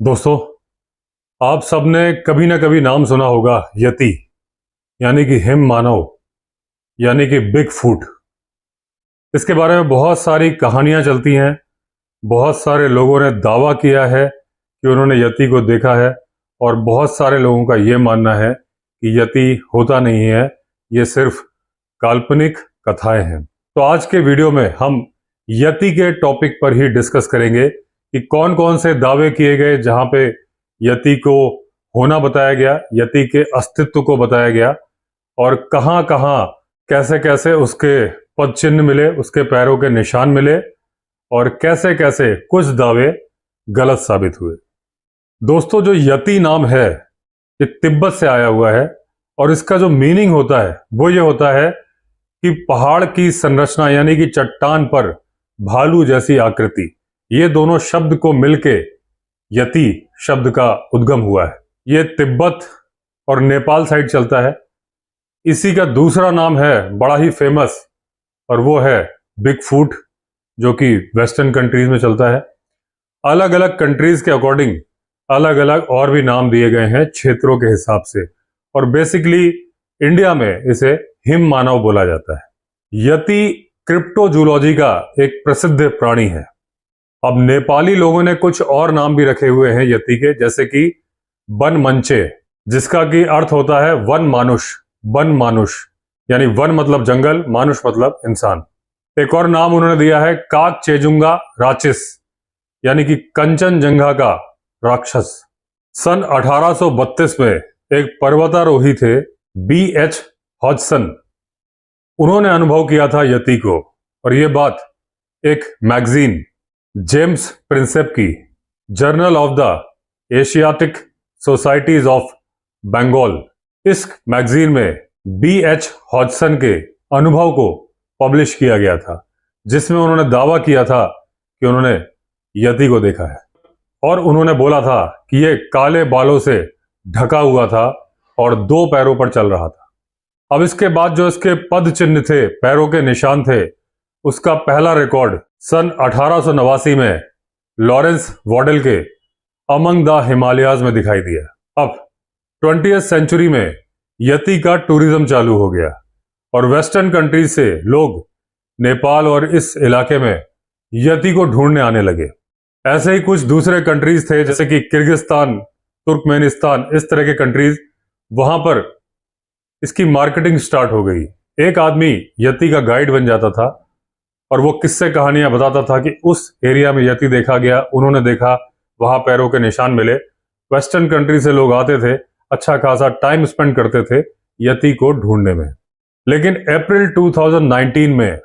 दोस्तों, आप सबने कभी ना कभी नाम सुना होगा यति, यानी कि हिम मानव, यानी कि बिग फूट। इसके बारे में बहुत सारी कहानियां चलती हैं। बहुत सारे लोगों ने दावा किया है कि उन्होंने यति को देखा है, और बहुत सारे लोगों का यह मानना है कि यति होता नहीं है, ये सिर्फ काल्पनिक कथाएं हैं। तो आज के वीडियो में हम यति के टॉपिक पर ही डिस्कस करेंगे कि कौन कौन से दावे किए गए जहां पे यति को होना बताया गया, यति के अस्तित्व को बताया गया, और कहां कहां कैसे कैसे उसके पद चिन्ह मिले, उसके पैरों के निशान मिले, और कैसे कैसे कुछ दावे गलत साबित हुए। दोस्तों, जो यति नाम है ये तिब्बत से आया हुआ है, और इसका जो मीनिंग होता है वो ये होता है कि पहाड़ की संरचना, यानी कि चट्टान पर भालू जैसी आकृति, ये दोनों शब्द को मिलके यति शब्द का उद्गम हुआ है। ये तिब्बत और नेपाल साइड चलता है। इसी का दूसरा नाम है बड़ा ही फेमस, और वो है बिग फूट, जो कि वेस्टर्न कंट्रीज में चलता है। अलग अलग कंट्रीज के अकॉर्डिंग अलग अलग और भी नाम दिए गए हैं क्षेत्रों के हिसाब से, और बेसिकली इंडिया में इसे हिम मानव बोला जाता है। यति क्रिप्टोजूलॉजी का एक प्रसिद्ध प्राणी है। अब नेपाली लोगों ने कुछ और नाम भी रखे हुए हैं यति के, जैसे कि वन मंचे, जिसका की अर्थ होता है वन मानुष। वन मानुष यानी वन मतलब जंगल, मानुष मतलब इंसान। एक और नाम उन्होंने दिया है काक चेजुंगा राचिस, यानी कि कंचनजंगा का राक्षस। सन 1832 में एक पर्वतारोही थे B.H. हॉजसन, उन्होंने अनुभव किया था यति को, और ये बात एक मैगजीन जेम्स प्रिंसेप की journal of the Asiatic societies of Bengal, इस मैगजीन में B.H. हॉजसन के अनुभव को पब्लिश किया गया था, जिसमें उन्होंने दावा किया था कि उन्होंने यति को देखा है। और उन्होंने बोला था कि ये काले बालों से ढका हुआ था और 2 पैरों पर चल रहा था। अब इसके बाद जो इसके पद चिन्ह थे, पैरों के निशान थे, उसका पहला रिकॉर्ड सन 1889 में लॉरेंस वॉडेल के अमंग द हिमालयाज में दिखाई दिया। अब 20वीं सेंचुरी में यति का टूरिज्म चालू हो गया, और वेस्टर्न कंट्रीज से लोग नेपाल और इस इलाके में यति को ढूंढने आने लगे। ऐसे ही कुछ दूसरे कंट्रीज थे, जैसे कि किर्गिस्तान, तुर्कमेनिस्तान, इस तरह के कंट्रीज, वहां पर इसकी मार्केटिंग स्टार्ट हो गई। एक आदमी यति का गाइड बन जाता था, और वो किस्से कहानियां बताता था कि उस एरिया में यति देखा गया, उन्होंने देखा, वहां पैरों के निशान मिले। वेस्टर्न कंट्री से लोग आते थे, अच्छा खासा टाइम स्पेंड करते थे यति को ढूंढने में। लेकिन अप्रैल 2019 में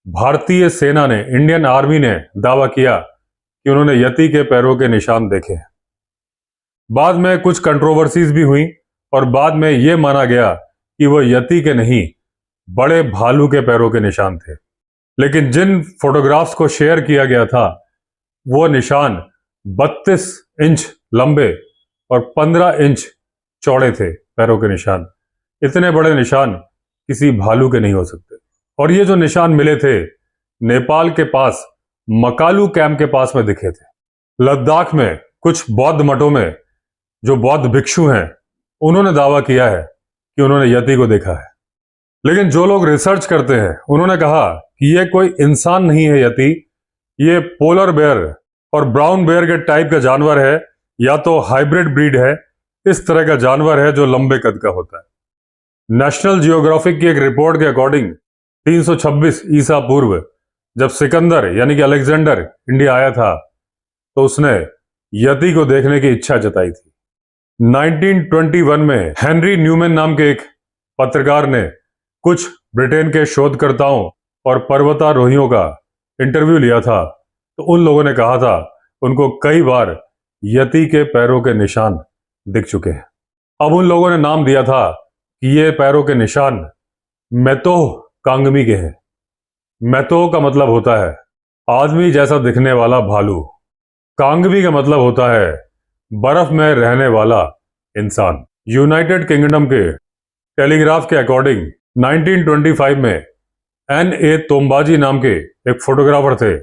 भारतीय सेना ने, इंडियन आर्मी ने दावा किया कि उन्होंने यति के पैरों के निशान देखे। बाद में कुछ कंट्रोवर्सीज भी हुई, और बाद में यह माना गया कि वह यति के नहीं, बड़े भालू के पैरों के निशान थे। लेकिन जिन फोटोग्राफ्स को शेयर किया गया था, वो निशान 32 इंच लंबे और 15 इंच चौड़े थे पैरों के निशान। इतने बड़े निशान किसी भालू के नहीं हो सकते। और ये जो निशान मिले थे, नेपाल के पास मकालू कैंप के पास में दिखे थे। लद्दाख में कुछ बौद्ध मठों में जो बौद्ध भिक्षु हैं, उन्होंने दावा किया है कि उन्होंने यति को देखा है। लेकिन जो लोग रिसर्च करते हैं, उन्होंने कहा कि ये कोई इंसान नहीं है यति, ये पोलर बेयर और ब्राउन बेयर के टाइप का जानवर है, या तो हाइब्रिड ब्रीड है, इस तरह का जानवर है जो लंबे कद का होता है। नेशनल जियोग्राफिक की एक रिपोर्ट के अकॉर्डिंग 326 ईसा पूर्व, जब सिकंदर यानी कि अलेक्जेंडर इंडिया आया था, तो उसने यति को देखने की इच्छा जताई थी। 1921 में हेनरी न्यूमैन नाम के एक पत्रकार ने कुछ ब्रिटेन के शोधकर्ताओं और पर्वतारोहियों का इंटरव्यू लिया था, तो उन लोगों ने कहा था उनको कई बार यति के पैरों के निशान दिख चुके हैं। अब उन लोगों ने नाम दिया था कि ये पैरों के निशान मेतोह कांगमी के हैं। मेतोह का मतलब होता है आदमी जैसा दिखने वाला भालू। कांगमी का मतलब होता है बर्फ में रहने वाला इंसान। यूनाइटेड किंगडम के टेलीग्राफ के अकॉर्डिंग 1925 में N.A. तोम्बाजी नाम के एक फोटोग्राफर थे।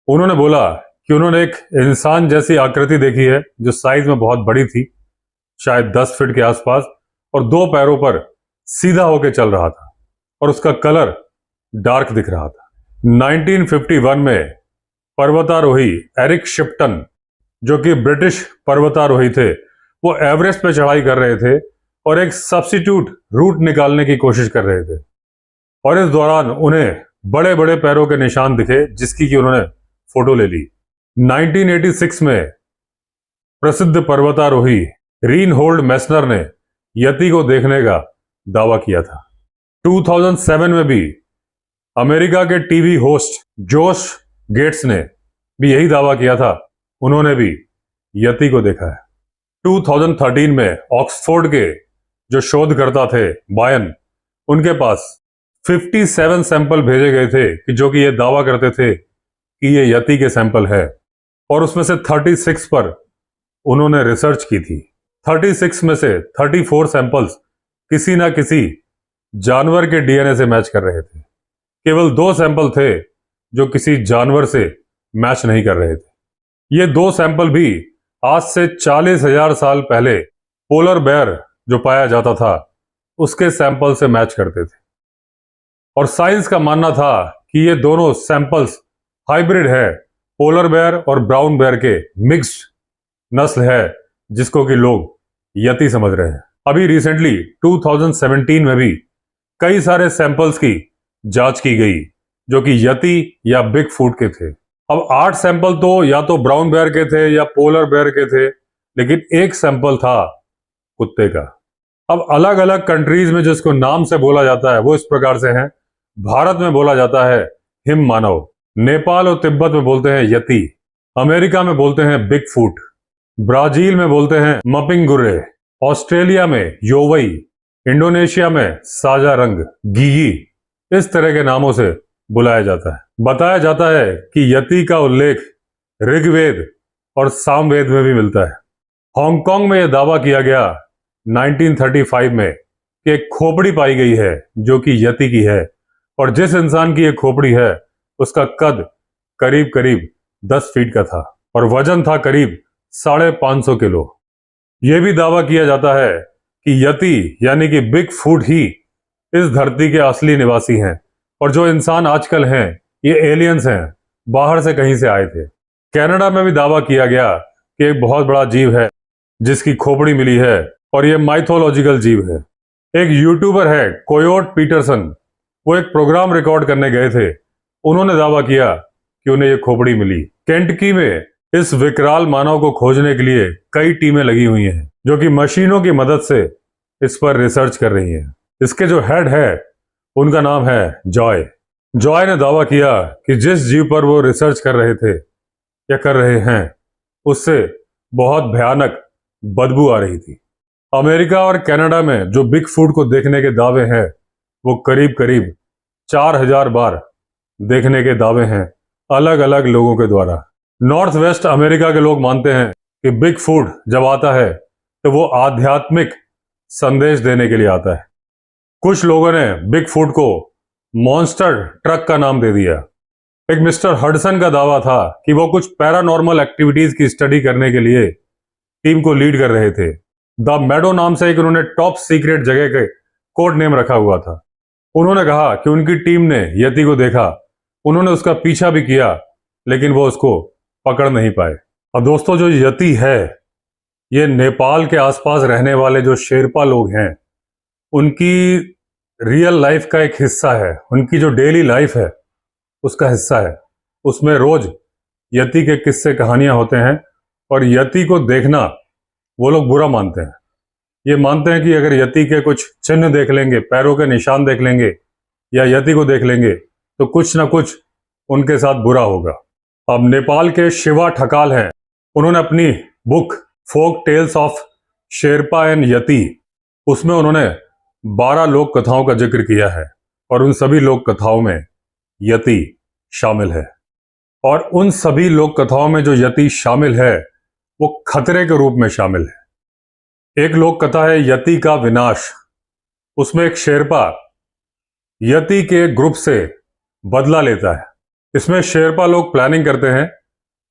उन्होंने बोला कि उन्होंने एक इंसान जैसी आकृति देखी है जो साइज में बहुत बड़ी थी, शायद 10 फीट के आसपास, और 2 पैरों पर सीधा होकर चल रहा था और उसका कलर डार्क दिख रहा था। 1951 में पर्वतारोही एरिक शिप्टन, जो कि ब्रिटिश पर्वतारोही थे, वो एवरेस्ट पे चढ़ाई कर रहे थे और एक सब्स्टिट्यूट रूट निकालने की कोशिश कर रहे थे, और इस दौरान उन्हें बड़े बड़े पैरों के निशान दिखे जिसकी कि उन्होंने फोटो ले ली। 1986 में प्रसिद्ध पर्वतारोही रीनहोल्ड मेसनर ने यति को देखने का दावा किया था। 2007 में भी अमेरिका के टीवी होस्ट जोश गेट्स ने भी यही दावा किया था, उन्होंने भी यति को देखा है। 2013 में ऑक्सफोर्ड के जो शोधकर्ता थे बायन, उनके पास 57 सैंपल भेजे गए थे कि जो कि ये दावा करते थे कि ये यति के सैंपल है, और उसमें से 36 पर उन्होंने रिसर्च की थी। 36 में से 34 सैंपल्स किसी ना किसी जानवर के डीएनए से मैच कर रहे थे। केवल 2 सैंपल थे जो किसी जानवर से मैच नहीं कर रहे थे। ये 2 सैंपल भी आज से 40,000 साल पहले पोलर बेयर जो पाया जाता था उसके सैंपल से मैच करते थे, और साइंस का मानना था कि ये दोनों सैंपल्स हाइब्रिड है, पोलर बेयर और ब्राउन बेयर के मिक्स्ड नस्ल है, जिसको कि लोग यति समझ रहे हैं। अभी रिसेंटली 2017 में भी कई सारे सैंपल्स की जांच की गई जो कि यति या बिग फूट के थे। अब 8 सैंपल तो या तो ब्राउन बेयर के थे या पोलर बेयर के थे, लेकिन एक सैंपल था कुत्ते का। अब अलग अलग कंट्रीज में जिसको नाम से बोला जाता है वो इस प्रकार से है। भारत में बोला जाता है हिम मानव, नेपाल और तिब्बत में बोलते हैं यति, अमेरिका में बोलते हैं बिग फूट, ब्राजील में बोलते हैं मपिंगुरे, ऑस्ट्रेलिया में योवई, इंडोनेशिया में साजा रंग, गीगी, इस तरह के नामों से बुलाया जाता है। बताया जाता है कि यति का उल्लेख ऋग्वेद और सामवेद में भी मिलता है। हांगकांग में यह दावा किया गया 1935 में कि एक खोपड़ी पाई गई है जो कि यति की है, और जिस इंसान की यह खोपड़ी है उसका कद करीब करीब 10 फीट का था और वजन था करीब 550 किलो। यह भी दावा किया जाता है कि यति यानी कि बिग फूट ही इस धरती के असली निवासी हैं, और जो इंसान आजकल हैं ये एलियंस हैं, बाहर से कहीं से आए थे। कनाडा में भी दावा किया गया कि एक बहुत बड़ा जीव है जिसकी खोपड़ी मिली है, और ये माइथोलॉजिकल जीव है। एक यूट्यूबर है कोयोट पीटरसन, वो एक प्रोग्राम रिकॉर्ड करने गए थे, उन्होंने दावा किया कि उन्हें ये खोपड़ी मिली। केंटकी में इस विकराल मानव को खोजने के लिए कई टीमें लगी हुई हैं जो कि मशीनों की मदद से इस पर रिसर्च कर रही हैं। इसके जो हेड है उनका नाम है जॉय। जॉय ने दावा किया कि जिस जीव पर वो रिसर्च कर रहे थे या कर रहे हैं उससे बहुत भयानक बदबू आ रही थी। अमेरिका और कनाडा में जो बिग फूट को देखने के दावे हैं वो करीब करीब 4000 बार देखने के दावे हैं अलग अलग लोगों के द्वारा। नॉर्थ वेस्ट अमेरिका के लोग मानते हैं कि बिग फूट जब आता है तो वो आध्यात्मिक संदेश देने के लिए आता है। कुछ लोगों ने बिग फूट को मॉन्स्टर ट्रक का नाम दे दिया। एक मिस्टर हडसन का दावा था कि वो कुछ पैरानॉर्मल एक्टिविटीज की स्टडी करने के लिए टीम को लीड कर रहे थे। द मेडो नाम से एक उन्होंने टॉप सीक्रेट जगह के कोड नेम रखा हुआ था। उन्होंने कहा कि उनकी टीम ने यति को देखा, उन्होंने उसका पीछा भी किया लेकिन वो उसको पकड़ नहीं पाए। अब दोस्तों, जो यति है ये नेपाल के आसपास रहने वाले जो शेरपा लोग हैं उनकी रियल लाइफ का एक हिस्सा है, उनकी जो डेली लाइफ है उसका हिस्सा है। उसमें रोज यति के किस्से कहानियां होते हैं, और यति को देखना वो लोग बुरा मानते हैं। ये मानते हैं कि अगर यति के कुछ चिन्ह देख लेंगे, पैरों के निशान देख लेंगे या यति को देख लेंगे तो कुछ ना कुछ उनके साथ बुरा होगा। अब नेपाल के शिवा ठकाल हैं, उन्होंने अपनी book folk tales of Sherpa and Yeti, उसमें उन्होंने 12 लोक कथाओं का जिक्र किया है, और उन सभी लोक कथाओं में यति शामिल है। और उन सभी लोक कथाओं में जो यति शामिल है वो खतरे के रूप में शामिल है। एक लोक कथा है यति का विनाश। उसमें एक शेरपा यति के ग्रुप से बदला लेता है। इसमें शेरपा लोग प्लानिंग करते हैं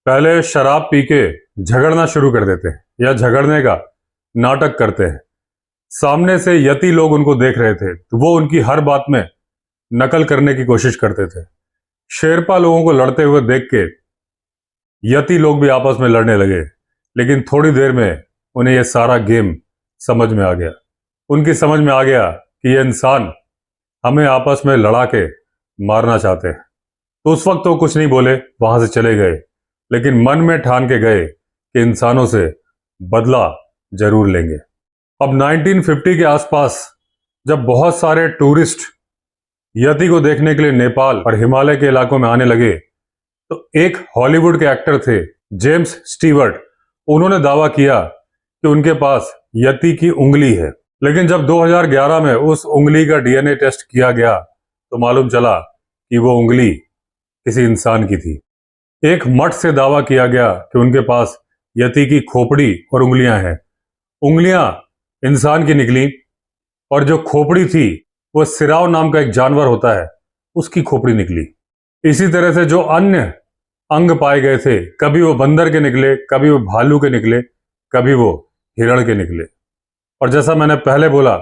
पहले शराब पी के झगड़ना शुरू कर देते हैं या झगड़ने का नाटक करते हैं। सामने से यति लोग उनको देख रहे थे तो वो उनकी हर बात में नकल करने की कोशिश करते थे। शेरपा लोगों को लड़ते हुए देख के यति लोग भी आपस में लड़ने लगे, लेकिन थोड़ी देर में उन्हें यह सारा गेम समझ में आ गया। उनकी समझ में आ गया कि ये इंसान हमें आपस में लड़ा के मारना चाहते हैं। तो उस वक्त तो कुछ नहीं बोले, वहां से चले गए, लेकिन मन में ठान के गए कि इंसानों से बदला जरूर लेंगे। अब 1950 के आसपास जब बहुत सारे टूरिस्ट यति को देखने के लिए नेपाल और हिमालय के इलाकों में आने लगे, तो एक हॉलीवुड के एक्टर थे जेम्स स्टीवर्ट, उन्होंने दावा किया कि उनके पास यति की उंगली है। लेकिन जब 2011 में उस उंगली का डीएनए टेस्ट किया गया तो मालूम चला कि वो उंगली किसी इंसान की थी। एक मठ से दावा किया गया कि उनके पास यति की खोपड़ी और उंगलियां हैं। उंगलियां इंसान की निकली और जो खोपड़ी थी वो सिराव नाम का एक जानवर होता है, उसकी खोपड़ी निकली। इसी तरह से जो अन्य अंग पाए गए थे, कभी वो बंदर के निकले, कभी वो भालू के निकले, कभी वो हिरण के निकले, और जैसा मैंने पहले बोला,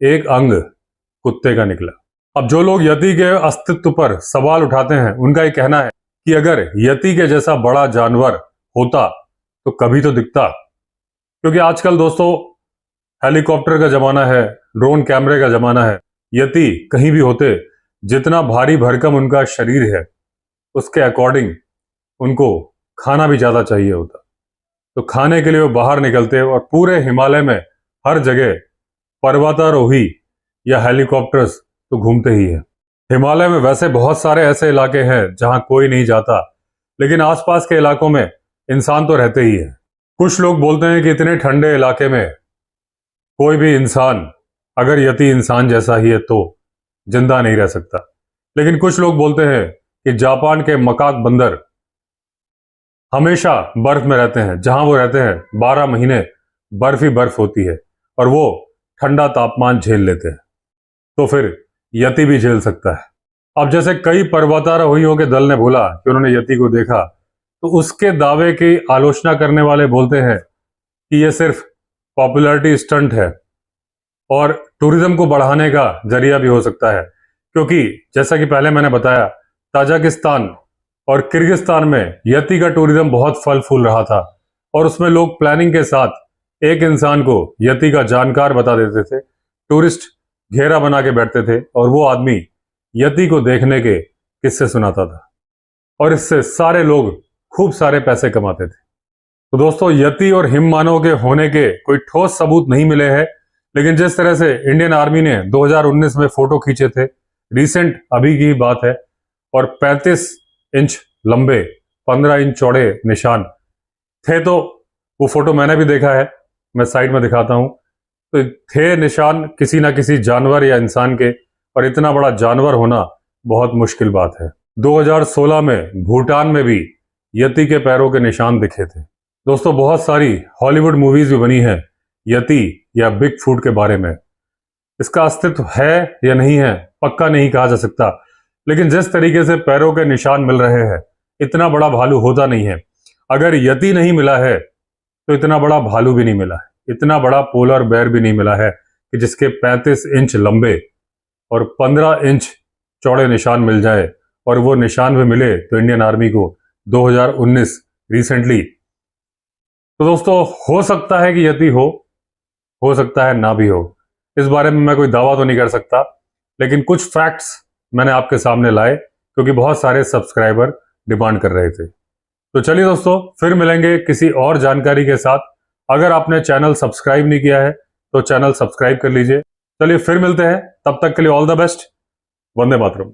एक अंग कुत्ते का निकला। अब जो लोग यति के अस्तित्व पर सवाल उठाते हैं, उनका ये कहना है कि अगर यति के जैसा बड़ा जानवर होता तो कभी तो दिखता, क्योंकि आजकल दोस्तों हेलीकॉप्टर का जमाना है, ड्रोन कैमरे का जमाना है। यति कहीं भी होते, जितना भारी भरकम उनका शरीर है उसके अकॉर्डिंग उनको खाना भी ज्यादा चाहिए होता, तो खाने के लिए वो बाहर निकलते और पूरे हिमालय में हर जगह पर्वतारोही या हेलीकॉप्टर्स तो घूमते ही हैं। हिमालय में वैसे बहुत सारे ऐसे इलाके हैं जहां कोई नहीं जाता, लेकिन आसपास के इलाकों में इंसान तो रहते ही है। कुछ लोग बोलते हैं कि इतने ठंडे इलाके में कोई भी इंसान अगर यति इंसान जैसा ही है तो जिंदा नहीं रह सकता। लेकिन कुछ लोग बोलते हैं कि जापान के मकाक बंदर हमेशा बर्फ में रहते हैं, जहां वो रहते हैं 12 महीने बर्फ ही बर्फ होती है और वो ठंडा तापमान झेल लेते हैं, तो फिर यति भी झेल सकता है। अब जैसे कई पर्वतारोहियों के दल ने बोला कि उन्होंने यति को देखा, तो उसके दावे की आलोचना करने वाले बोलते हैं कि यह सिर्फ पॉपुलैरिटी स्टंट है और टूरिज्म को बढ़ाने का जरिया भी हो सकता है, क्योंकि जैसा कि पहले मैंने बताया, ताजिकिस्तान और किर्गिस्तान में यति का टूरिज्म बहुत फल फूल रहा था और उसमें लोग प्लानिंग के साथ एक इंसान को यति का जानकार बता देते थे। टूरिस्ट घेरा बना के बैठते थे और वो आदमी यति को देखने के किस्से सुनाता था और इससे सारे लोग खूब सारे पैसे कमाते थे। तो दोस्तों, यति और हिम मानव के होने के कोई ठोस सबूत नहीं मिले हैं, लेकिन जिस तरह से इंडियन आर्मी ने 2019 में फोटो खींचे थे, रिसेंट अभी की बात है, और 35 इंच लंबे 15 इंच चौड़े निशान थे, तो वो फोटो मैंने भी देखा है, मैं साइड में दिखाता हूं। तो थे निशान किसी ना किसी जानवर या इंसान के, और इतना बड़ा जानवर होना बहुत मुश्किल बात है। 2016 में भूटान में भी यति के पैरों के निशान दिखे थे। दोस्तों, बहुत सारी हॉलीवुड मूवीज भी बनी है यति या बिग फूट के बारे में। इसका अस्तित्व है या नहीं है पक्का नहीं कहा जा सकता, लेकिन जिस तरीके से पैरों के निशान मिल रहे हैं, इतना बड़ा भालू होता नहीं है। अगर यति नहीं मिला है तो इतना बड़ा भालू भी नहीं मिला है, इतना बड़ा पोलर बेयर भी नहीं मिला है कि जिसके 35 इंच लंबे और 15 इंच चौड़े निशान मिल जाए, और वो निशान भी मिले तो इंडियन आर्मी को 2019 रिसेंटली। तो दोस्तों, हो सकता है कि यति हो सकता है ना भी हो, इस बारे में मैं कोई दावा तो नहीं कर सकता, लेकिन कुछ फैक्ट्स मैंने आपके सामने लाए क्योंकि बहुत सारे सब्सक्राइबर डिमांड कर रहे थे। तो चलिए दोस्तों, फिर मिलेंगे किसी और जानकारी के साथ। अगर आपने चैनल सब्सक्राइब नहीं किया है तो चैनल सब्सक्राइब कर लीजिए। चलिए फिर मिलते हैं, तब तक के लिए all the best. Vande Mataram.